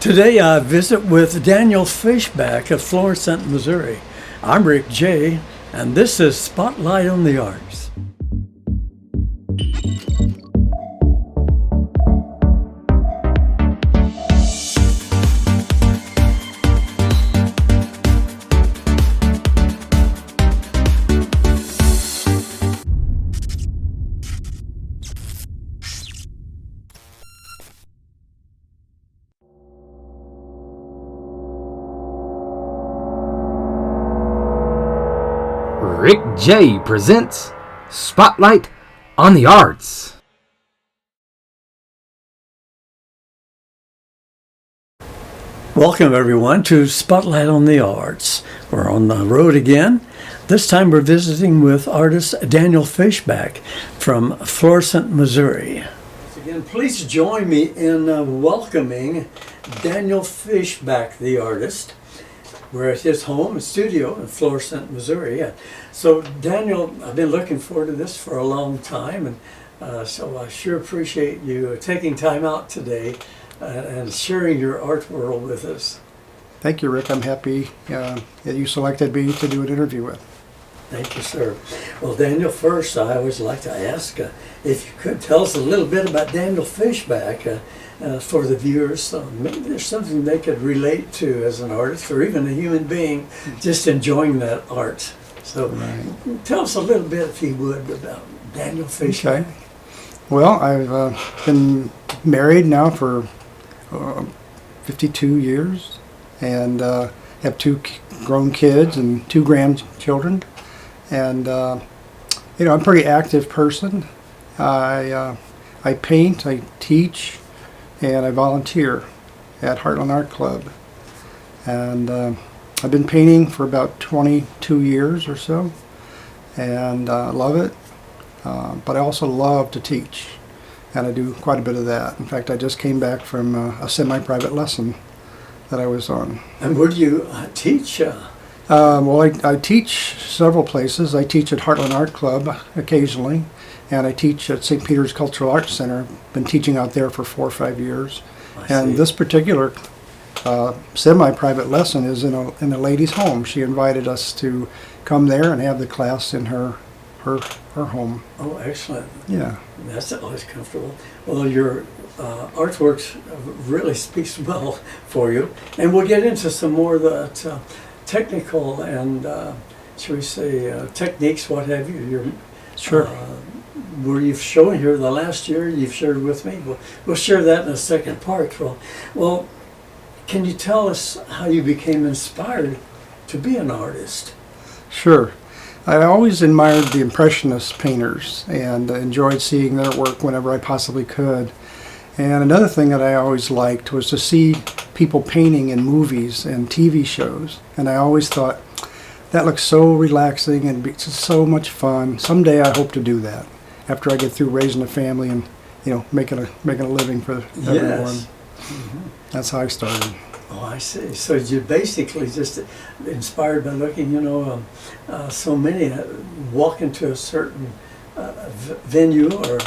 Today I visit with Daniel Fishback of Florissant, Missouri. I'm Rick J., and this is Spotlight on the Arts. Rick J. presents Spotlight on the Arts. Welcome everyone to Spotlight on the Arts. We're on the road again. This time we're visiting with artist Daniel Fishback from Florissant, Missouri. Again, please join me in welcoming Daniel Fishback, the artist. We're at his home and studio in Florissant, Missouri. So Daniel, I've been looking forward to this for a long time, and so I sure appreciate you taking time out today and sharing your art world with us. Thank you, Rick. I'm happy that you selected me to do an interview with. Thank you, sir. Well, Daniel, first I always like to ask if you could tell us a little bit about Daniel Fishback for the viewers. So maybe there's something they could relate to as an artist or even a human being just enjoying that art. So tell us a little bit, if you would, about Daniel Fishback. Okay. Well, I've been married now for 52 years and have two grown kids and two grandchildren. And I'm a pretty active person. I paint, I teach, and I volunteer at Heartland Art Club. And I've been painting for about 22 years or so, and love it. But I also love to teach, and I do quite a bit of that. In fact, I just came back from a semi-private lesson that I was on. And where do you teach? Well, I teach several places. I teach at Heartland Art Club occasionally, and I teach at St. Peter's Cultural Arts Center. Been teaching out there for 4 or 5 years. And this particular semi-private lesson is in a lady's home. She invited us to come there and have the class in her home. Oh, excellent. Yeah. That's always comfortable. Well, your artwork really speaks well for you. And we'll get into some more of that technical and, shall we say, techniques, what have you. Sure. Where you've shown here the last year, you've shared with me. We'll share that in a second part. Well, can you tell us how you became inspired to be an artist? Sure. I always admired the Impressionist painters and enjoyed seeing their work whenever I possibly could. And another thing that I always liked was to see people painting in movies and TV shows. And I always thought, that looks so relaxing and it's so much fun. Someday I hope to do that after I get through raising a family and making a living for everyone. Yes. Mm-hmm. That's how I started. Oh, I see. So you basically just inspired by looking, so many walk into a certain venue or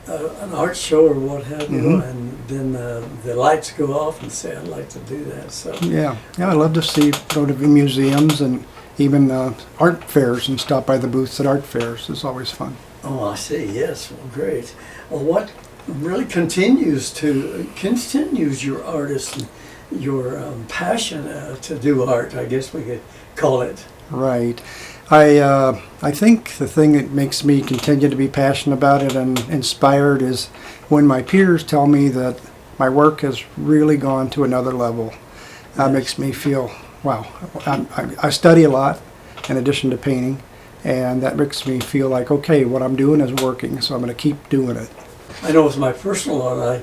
an art show or what have you, and then the lights go off and say, I'd like to do that. So yeah, I love to go to museums and even art fairs and stop by the booths at art fairs. It's always fun. Oh, I see. Yes. Well, great. Well, what really continues your artist and your passion to do art, I guess we could call it. Right. I think the thing that makes me continue to be passionate about it and inspired is when my peers tell me that my work has really gone to another level. That makes me feel, wow. I study a lot in addition to painting, and that makes me feel like, okay, what I'm doing is working, so I'm going to keep doing it. I know with my personal art, I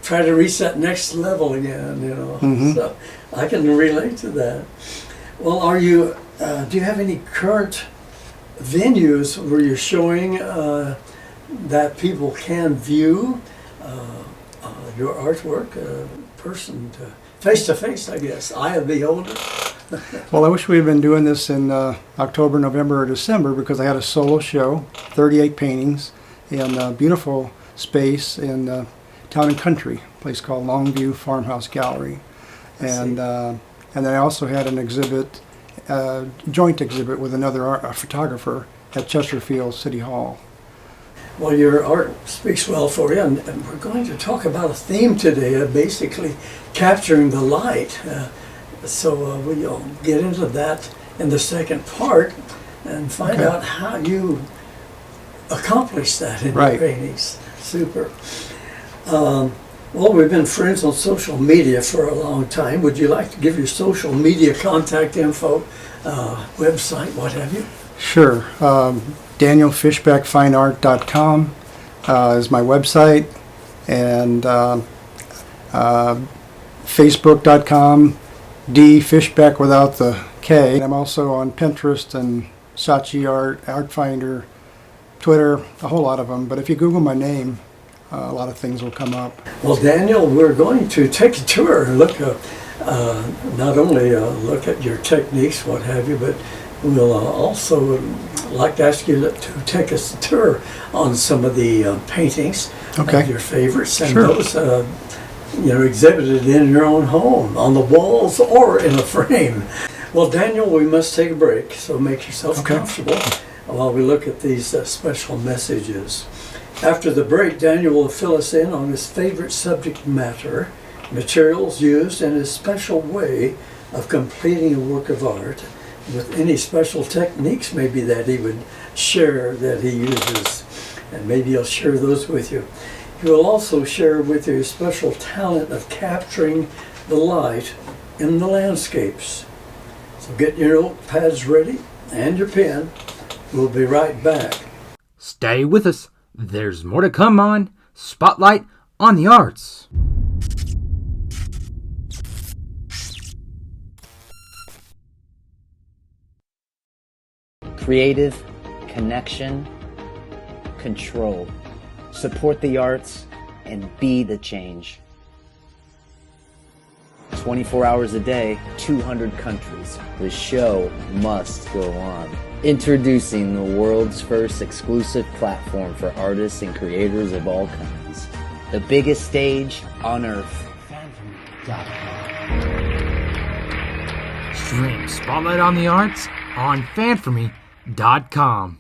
try to reach that next level again, so I can relate to that. Well, do you have any current venues where you're showing that people can view your artwork, face to face, I guess, eye of the beholder? Well, I wish we had been doing this in October, November, or December, because I had a solo show, 38 paintings in a beautiful space in Town and Country, a place called Longview Farmhouse Gallery. And then I also had an exhibit, joint exhibit with another a photographer at Chesterfield City Hall. Well, your art speaks well for you, and we're going to talk about a theme today, basically capturing the light. So we'll get into that in the second part and find out how you accomplish that in your paintings. Super. Well, we've been friends on social media for a long time. Would you like to give your social media contact info, website, what have you? Sure. DanielFishbackFineArt.com is my website, and Facebook.com, D Fishback without the K. And I'm also on Pinterest and Saatchi Art, Artfinder, Twitter, a whole lot of them. But if you Google my name, a lot of things will come up. Well, Daniel, we're going to take a tour and look, not only look at your techniques, what have you, but we'll also like to ask you to take us a tour on some of the paintings of your favorites, and those exhibited in your own home, on the walls or in a frame. Well, Daniel, we must take a break, so make yourself comfortable while we look at these special messages. After the break, Daniel will fill us in on his favorite subject matter, materials used, and his special way of completing a work of art, with any special techniques maybe that he would share that he uses, and maybe he'll share those with you. He will also share with you his special talent of capturing the light in the landscapes. So get your notepads ready and your pen. We'll be right back. Stay with us. There's more to come on Spotlight on the Arts. Creative, connection, control. Support the arts and be the change. 24 hours a day, 200 countries. The show must go on. Introducing the world's first exclusive platform for artists and creators of all kinds. The biggest stage on earth. Stream Spotlight on the Arts on fanforme.com.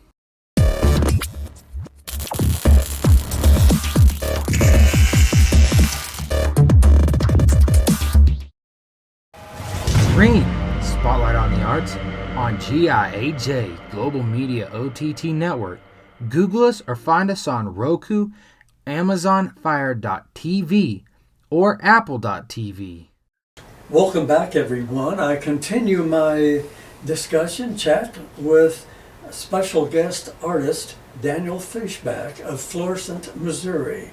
Stream Spotlight on the Arts on GIAJ Global Media OTT Network. Google us or find us on Roku, Amazon Fire.tv, or Apple.tv. Welcome back, everyone. I continue my discussion chat with special guest artist Daniel Fishback of Florissant, Missouri.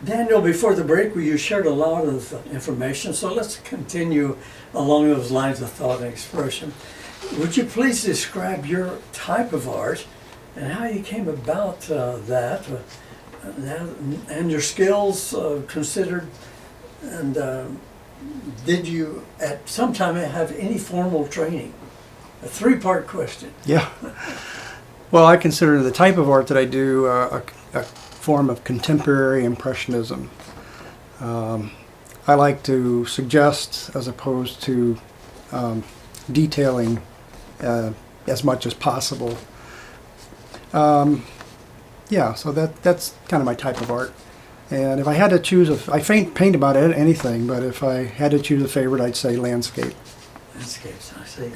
Daniel, before the break, you shared a lot of information, so let's continue along those lines of thought and expression. Would you please describe your type of art and how you came about that and your skills considered, and did you at some time have any formal training? A three-part question. Yeah. Well, I consider the type of art that I do a form of contemporary impressionism. I like to suggest as opposed to detailing as much as possible. Yeah, so that's kind of my type of art. And if I had to choose, I paint about anything, but if I had to choose a favorite, I'd say landscape. Landscapes, I see.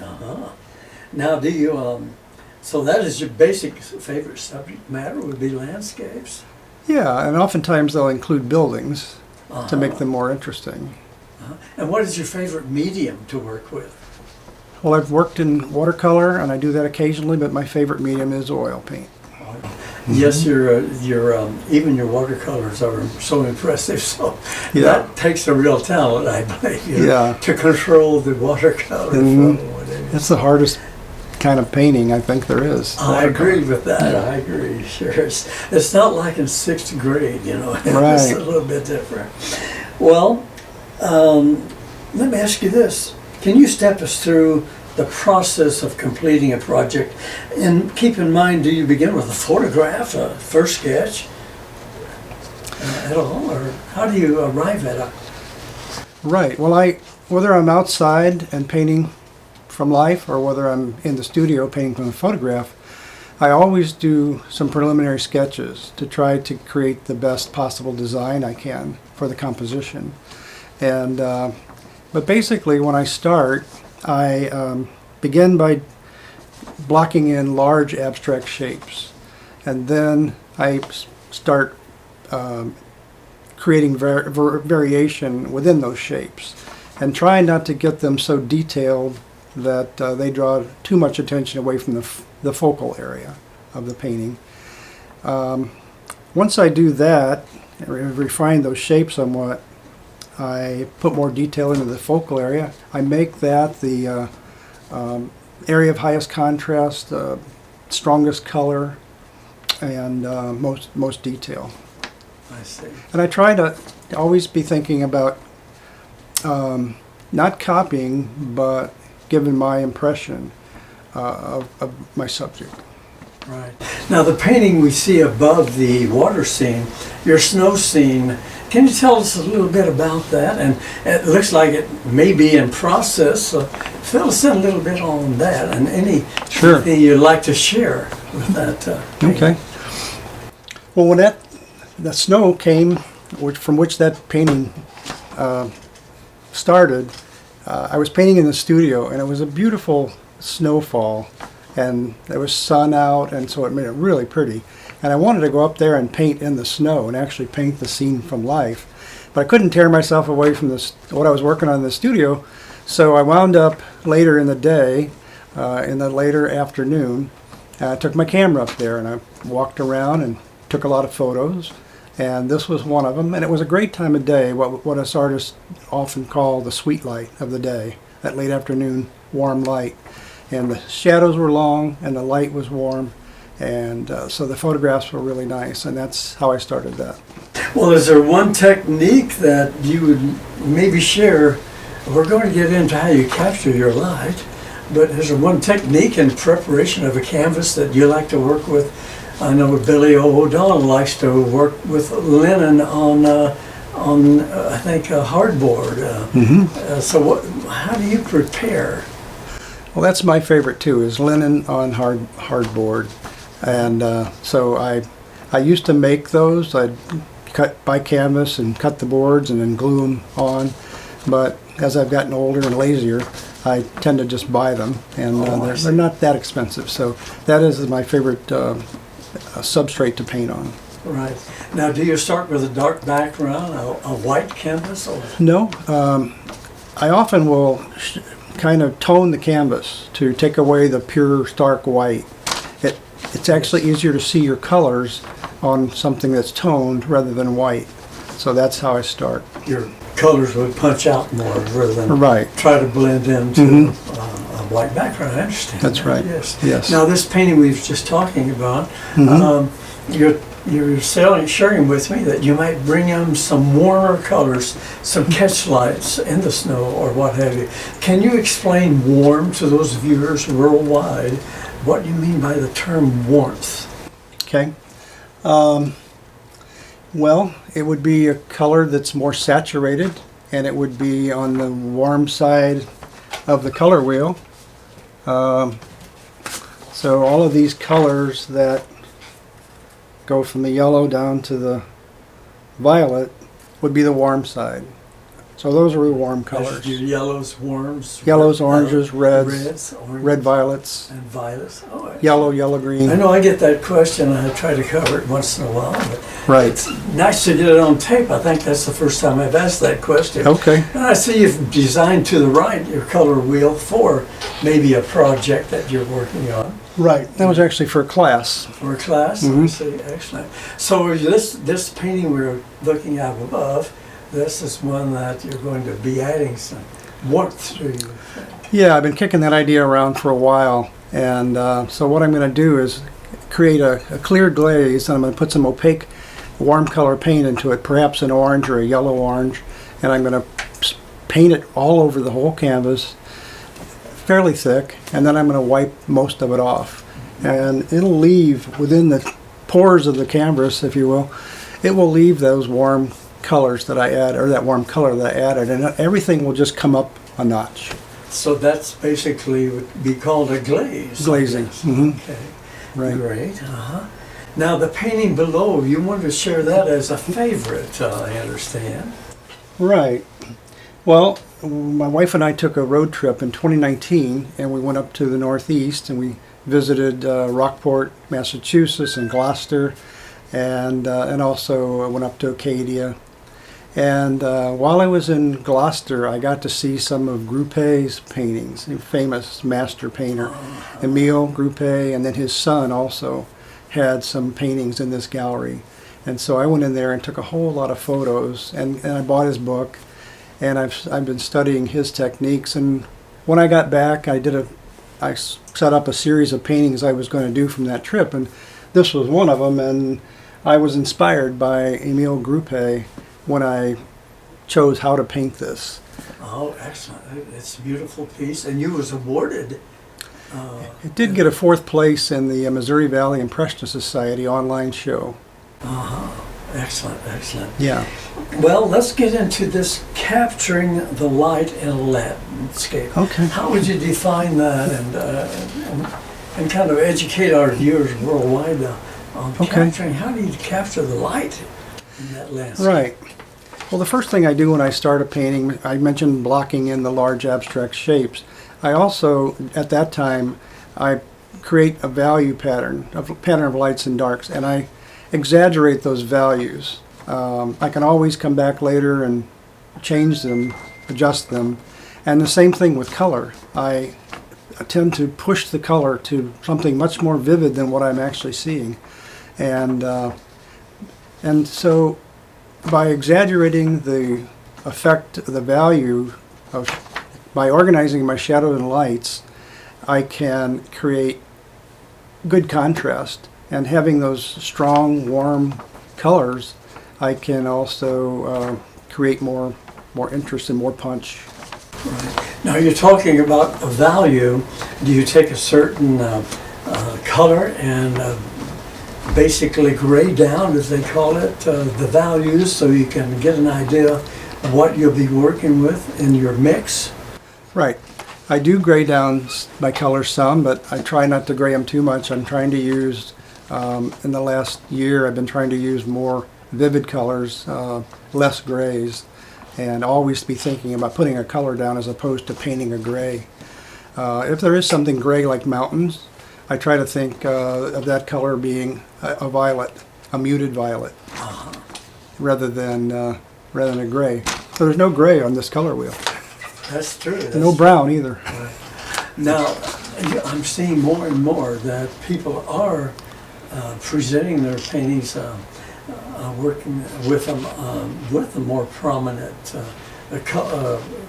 Now, do you, so that is your basic favorite subject matter would be landscapes? Yeah, and oftentimes they'll include buildings to make them more interesting. And what is your favorite medium to work with? Well, I've worked in watercolor, and I do that occasionally, but my favorite medium is oil paint. Yes, your even your watercolors are so impressive. So that takes a real talent, I believe, to control the watercolor. It's the hardest kind of painting I think there is. I agree with that. I agree. Sure, it's not like in sixth grade, you know. Right. It's a little bit different. Well, let me ask you this: can you step us through the process of completing a project? And keep in mind, do you begin with a photograph, a first sketch? at all, or how do you arrive at a? Right. Well, whether I'm outside and painting from life or whether I'm in the studio painting from a photograph, I always do some preliminary sketches to try to create the best possible design I can for the composition. And but basically, when I start, I begin by blocking in large abstract shapes, and then I start creating variation within those shapes, and try not to get them so detailed that they draw too much attention away from the focal area of the painting. Once I do that, refine those shapes somewhat, I put more detail into the focal area. I make that the area of highest contrast, strongest color, and most detail. I see. And I try to always be thinking about not copying, but giving my impression of my subject. Right. Now, the painting we see above the water scene, your snow scene, can you tell us a little bit about that? And it looks like it may be in process, so fill us in a little bit on that and anything you'd like to share with that painting. Okay. Well, when the snow came, from which that painting started, I was painting in the studio, and it was a beautiful snowfall, and there was sun out, and so it made it really pretty. And I wanted to go up there and paint in the snow and actually paint the scene from life, but I couldn't tear myself away from what I was working on in the studio, so I wound up later in the day, in the later afternoon. I took my camera up there and I walked around and took a lot of photos, and this was one of them. And it was a great time of day, what us artists often call the sweet light of the day, that late afternoon warm light. And the shadows were long and the light was warm, and so the photographs were really nice, and that's how I started that. Well, is there one technique that you would maybe share? We're going to get into how you capture your light, but is there one technique in preparation of a canvas that you like to work with? I know Billy O'Donnell likes to work with linen on I think hardboard. So how do you prepare? Well, that's my favorite too, is linen on hardboard. And so I used to make those. I'd buy canvas and cut the boards and then glue them on. But as I've gotten older and lazier, I tend to just buy them, and they're not that expensive. So that is my favorite substrate to paint on. Right. Now, do you start with a dark background, a white canvas? Or? No. I often will kind of tone the canvas to take away the pure stark white. It's actually easier to see your colors on something that's toned rather than white. So that's how I start. Your colors would punch out more rather than try to blend into a white background. I understand. That's right. Yes. Now, this painting we were just talking about, you're sharing with me that you might bring in some warmer colors, some catch lights in the snow or what have you. Can you explain warm to those viewers worldwide what you mean by the term warmth? Okay. Well, it would be a color that's more saturated, and it would be on the warm side of the color wheel. So all of these colors that go from the yellow down to the violet would be the warm side. So those are the warm colors. Your yellows, warms. Yellows, oranges, reds, oranges, red violets, and violets. Oh, yellow green. I know I get that question, and I try to cover it once in a while. But it's nice to get it on tape. I think that's the first time I've asked that question. Okay. And I see you've designed to the right your color wheel for maybe a project that you're working on. Right. That was actually for a class. For a class? I see. Excellent. So this painting we're looking at above, this is one that you're going to be adding some warmth to. Yeah, I've been kicking that idea around for a while. And so what I'm going to do is create a clear glaze, and I'm going to put some opaque warm color paint into it, perhaps an orange or a yellow orange, and I'm going to paint it all over the whole canvas, fairly thick, and then I'm going to wipe most of it off. And it'll leave within the pores of the canvas, if you will, it will leave those warm colors that I add, or that warm color that I added, and everything will just come up a notch. So that's basically would be called a glaze. Glazing. Mhm. Okay. Right. Great. Uh-huh. Now the painting below, you wanted to share that as a favorite, I understand. Right. Well, my wife and I took a road trip in 2019, and we went up to the Northeast, and we visited Rockport, Massachusetts, and Gloucester, and also went up to Acadia. And while I was in Gloucester, I got to see some of Groupet's paintings, a famous master painter, Emile Groupet, and then his son also had some paintings in this gallery. And so I went in there and took a whole lot of photos, and I bought his book, and I've been studying his techniques. And when I got back, I set up a series of paintings I was going to do from that trip, and this was one of them. And I was inspired by Emile Groupet when I chose how to paint this. Oh, excellent. It's a beautiful piece, and you was awarded. It did get a 4th place in the Missouri Valley Impressionist Society online show. Excellent, excellent. Yeah. Well, let's get into this capturing the light in a landscape. Okay. How would you define that and kind of educate our viewers worldwide on capturing? How do you capture the light in that landscape? Right. Well, the first thing I do when I start a painting, I mentioned blocking in the large abstract shapes. I also, at that time, I create a value pattern, a pattern of lights and darks, and I exaggerate those values. I can always come back later and change them, adjust them. And the same thing with color. I tend to push the color to something much more vivid than what I'm actually seeing. And so by exaggerating the effect, the value of, by organizing my shadow and lights, I can create good contrast. And having those strong, warm colors, I can also create more interest and more punch. Right. Now you're talking about a value. Do you take a certain color and basically gray down, as they call it, the values, so you can get an idea of what you'll be working with in your mix? Right. I do gray down my colors some, but I try not to gray them too much. I'm trying to use, in the last year, I've been trying to use more vivid colors, less grays, and always be thinking about putting a color down as opposed to painting a gray. If there is something gray like mountains, I try to think of that color being a violet, a muted violet, rather than a gray. So there's no gray on this color wheel. That's true. No brown either. Right. Now, I'm seeing more and more that people are presenting their paintings, working with them with a more prominent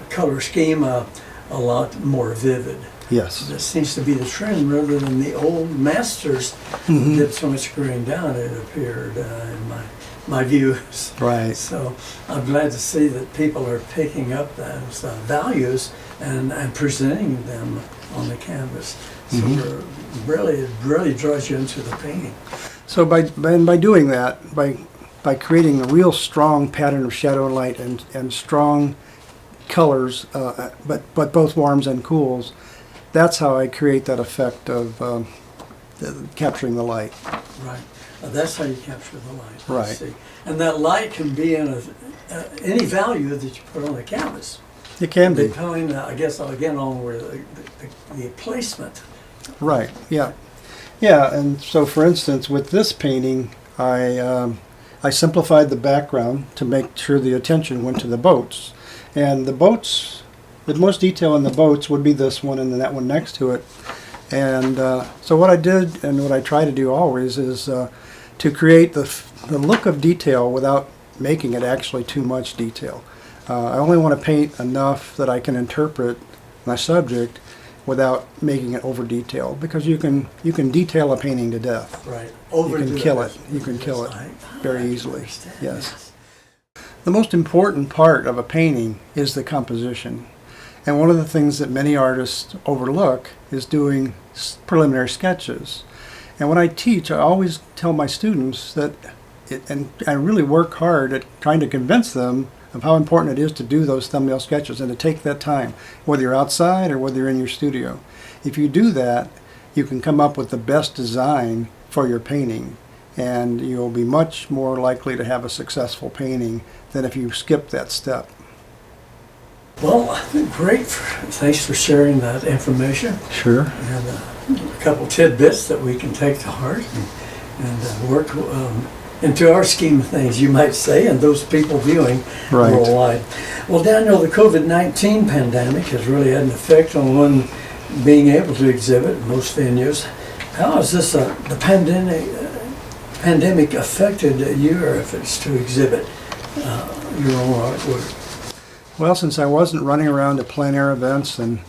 color scheme, a lot more vivid. Yes. That seems to be the trend rather than the old masters who did so much graying down, it appeared, in my views. Right. So I'm glad to see that people are picking up those values and presenting them on the canvas. So it really draws you into the painting. So by doing that, by creating a real strong pattern of shadow and light and strong colors, but both warms and cools, that's how I create that effect of capturing the light. Right. That's how you capture the light. I Right. see. And that light can be in any value that you put on the canvas. It can be. Depending, I guess, again, on where the placement. Right. Yeah. Yeah. And so, for instance, with this painting, I simplified the background to make sure the attention went to the boats, and the boats, the most detail in the boats would be this one and then that one next to it. And so what I did, and what I try to do always, is to create the look of detail without making it actually too much detail. I only want to paint enough that I can interpret my subject without making it over detailed, because you can detail a painting to death. Right. You can kill it. You can kill it very easily. Yes. The most important part of a painting is the composition. And one of the things that many artists overlook is doing preliminary sketches. And when I teach, I always tell my students that and I really work hard at trying to convince them of how important it is to do those thumbnail sketches and to take that time, whether you're outside or whether you're in your studio. If you do that, you can come up with the best design for your painting, and you'll be much more likely to have a successful painting than if you skip that step. Well, great. Thanks for sharing that information. Sure. And a couple tidbits that we can take to heart and work into our scheme of things, you might say, and those people viewing worldwide. Well, Daniel, the COVID-19 pandemic has really had an effect on one being able to exhibit in most venues. How has this the pandemic affected your efforts to exhibit your own artwork? Well, since I wasn't running around to plein air events and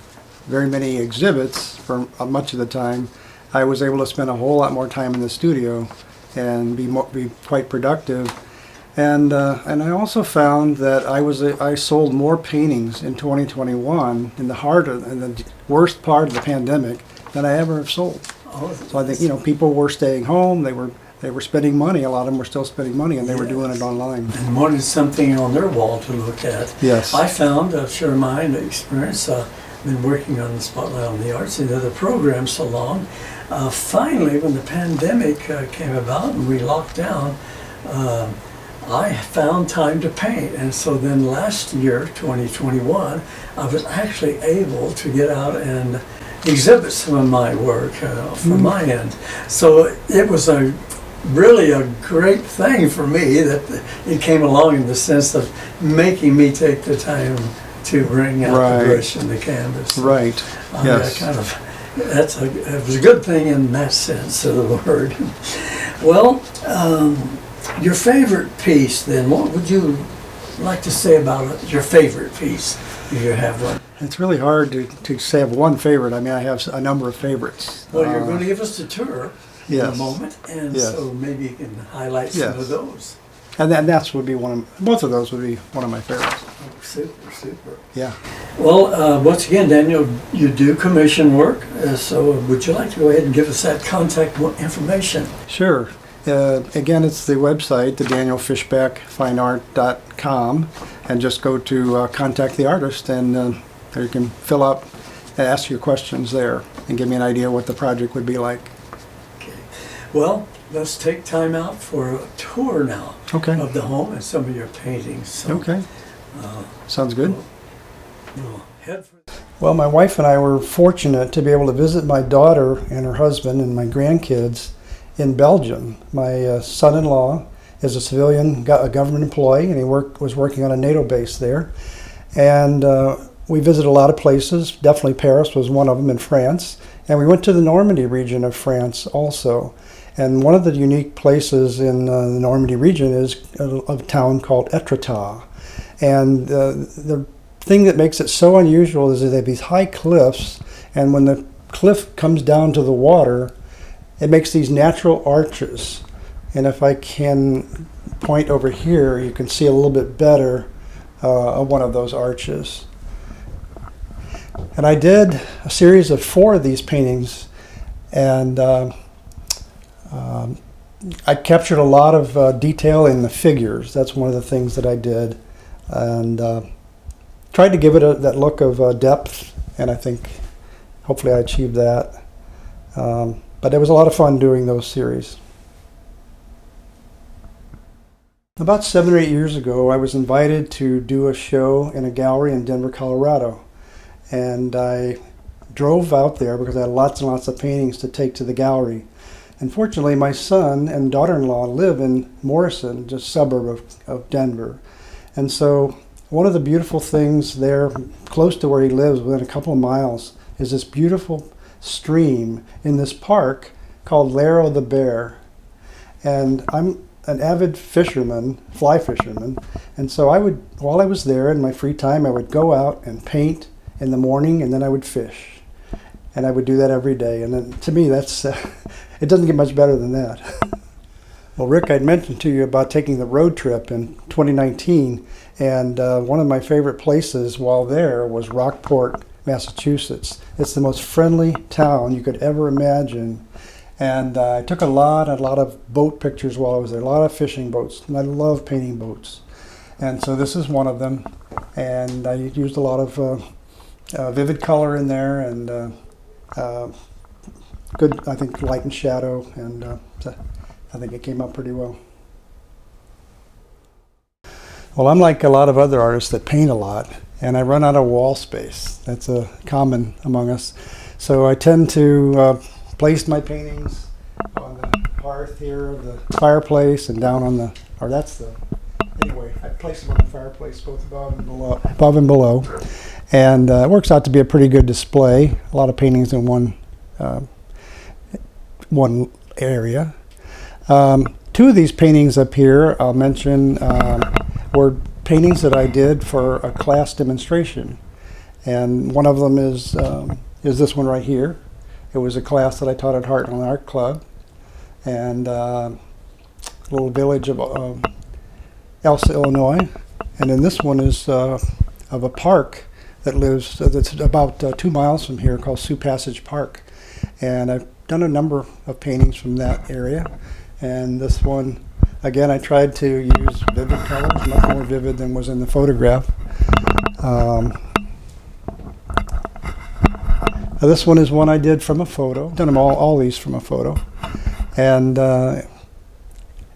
very many exhibits for much of the time, I was able to spend a whole lot more time in the studio and be quite productive. And I also found that I sold more paintings in 2021 in the worst part of the pandemic than I ever have sold. So I think people were staying home. They were spending money. A lot of them were still spending money, and they were doing it online. And wanted something on their wall to look at. Yes. I found, share my experience, been working on the Spotlight on the Arts and other programs so long. Finally, when the pandemic came about and we locked down, I found time to paint. And so then last year, 2021, I was actually able to get out and exhibit some of my work from my end. So it was really a great thing for me that it came along in the sense of making me take the time to bring out the brush and the canvas. Right. Yes. It was a good thing in that sense of the word. Well, your favorite piece then, what would you like to say about it? Your favorite piece, if you have one? It's really hard to say I have one favorite. I mean, I have a number of favorites. Well, you're going to give us a tour in a moment, and Yes. so maybe you can highlight some of those. And both of those would be one of my favorites. Oh, super. Yeah. Well, once again, Daniel, you do commission work, so would you like to go ahead and give us that contact information? Sure. Again, it's the website, the danielfishbackfineart.com, and just go to contact the artist, and there you can fill out and ask your questions there and give me an idea what the project would be like. Okay. Well, let's take time out for a tour now of the home and some of your paintings. So, Okay. Sounds good. We'll head for Well, my wife and I were fortunate to be able to visit my daughter and her husband and my grandkids in Belgium. My son-in-law is a civilian government employee, and he was working on a NATO base there. And we visited a lot of places. Definitely Paris was one of them, in France. And we went to the Normandy region of France also. And one of the unique places in the Normandy region is a town called Étretat. And the thing that makes it so unusual is that they have these high cliffs, and when the cliff comes down to the water, it makes these natural arches. And if I can point over here, you can see a little bit better of one of those arches. And I did a series of 4 of these paintings, and I captured a lot of detail in the figures. That's one of the things that I did, and tried to give it that look of depth, and I think hopefully I achieved that. But it was a lot of fun doing those series. About 7 or 8 years ago, I was invited to do a show in a gallery in Denver, Colorado. And I drove out there because I had lots and lots of paintings to take to the gallery. Unfortunately, my son and daughter-in-law live in Morrison, just a suburb of Denver. And so one of the beautiful things there, close to where he lives, within a couple of miles, is this beautiful stream in this park called Laro the Bear. And I'm an avid fisherman, fly fisherman, and so while I was there in my free time, I would go out and paint in the morning, and then I would fish. And I would do that every day. And then, to me, that's it doesn't get much better than that. Well, Rick, I'd mentioned to you about taking the road trip in 2019, and one of my favorite places while there was Rockport, Massachusetts. It's the most friendly town you could ever imagine. And I took a lot of boat pictures while I was there, a lot of fishing boats, and I love painting boats. And so this is one of them, and I used a lot of vivid color in there, and good, I think, light and shadow, and I think it came out pretty well. Well, I'm like a lot of other artists that paint a lot, and I run out of wall space. That's common among us. So I tend to place my paintings on the hearth here of the fireplace, and down on anyway, I place them on the fireplace both above and below. And it works out to be a pretty good display. A lot of paintings in one area. Two of these paintings up here I'll mention were paintings that I did for a class demonstration. And one of them is this one right here. It was a class that I taught at Heartland Art Club, and a little village of Elsa, Illinois. And then this one is of a park that's about 2 miles from here, called Sioux Passage Park. And I've done a number of paintings from that area. And this one, again, I tried to use vivid colors, much more vivid than was in the photograph. This one is one I did from a photo. Done them all these from a photo. And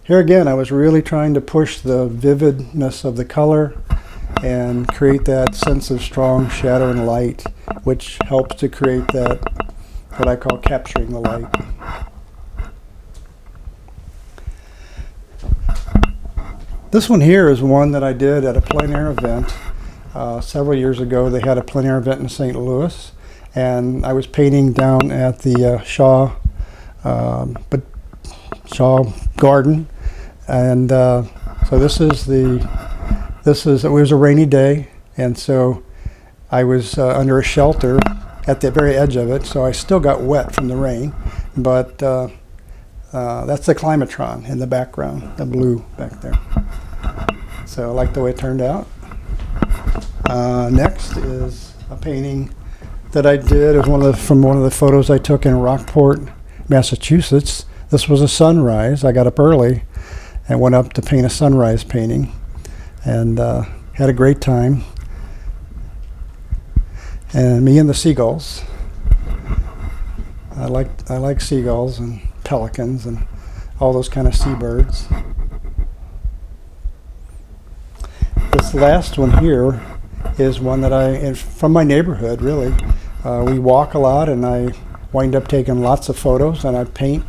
here again, I was really trying to push the vividness of the color and create that sense of strong shadow and light, which helps to create that, what I call capturing the light. This one here is one that I did at a plein air event several years ago. They had a plein air event in St. Louis, and I was painting down at the Shaw Garden, and so it was a rainy day, and so I was under a shelter at the very edge of it, so I still got wet from the rain, but that's the climatron in the background, the blue back there. So I like the way it turned out. Next is a painting that I did. It was from one of the photos I took in Rockport, Massachusetts. This was a sunrise. I got up early and went up to paint a sunrise painting, and had a great time. And me and the seagulls. I like seagulls and pelicans and all those kind of seabirds. This last one here is one that from my neighborhood, really. We walk a lot, and I wind up taking lots of photos, and I paint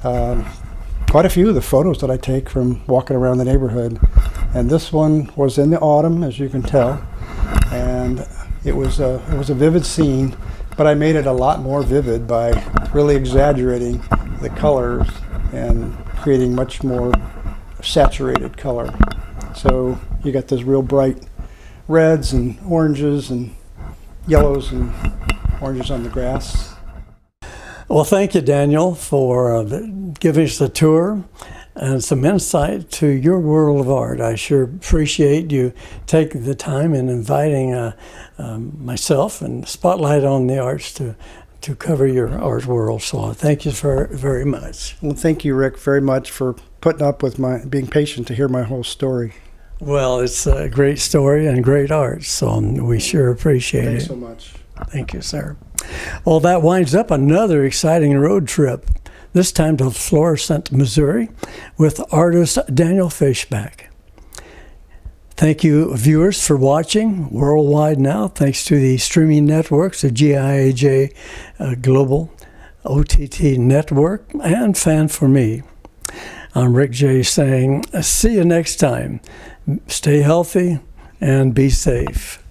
quite a few of the photos that I take from walking around the neighborhood. And this one was in the autumn, as you can tell, and it was a vivid scene, but I made it a lot more vivid by really exaggerating the colors and creating much more saturated color. So you got those real bright reds and oranges and yellows and oranges on the grass. Well, thank you, Daniel, for giving us a tour and some insight to your world of art. I sure appreciate you taking the time and inviting myself and Spotlight on the Arts to cover your art world. So thank you very much. Well, thank you, Rick, very much for putting up with being patient to hear my whole story. Well, it's a great story and great art, so we sure appreciate it. Thanks so much. Thank you, sir. Well, that winds up another exciting road trip, this time to Florissant, Missouri, with artist Daniel Fishback. Thank you, viewers, for watching worldwide now, thanks to the streaming networks of GIAJ Global, OTT Network, and Fan4Me. I'm Rick J. saying, see you next time. Stay healthy and be safe.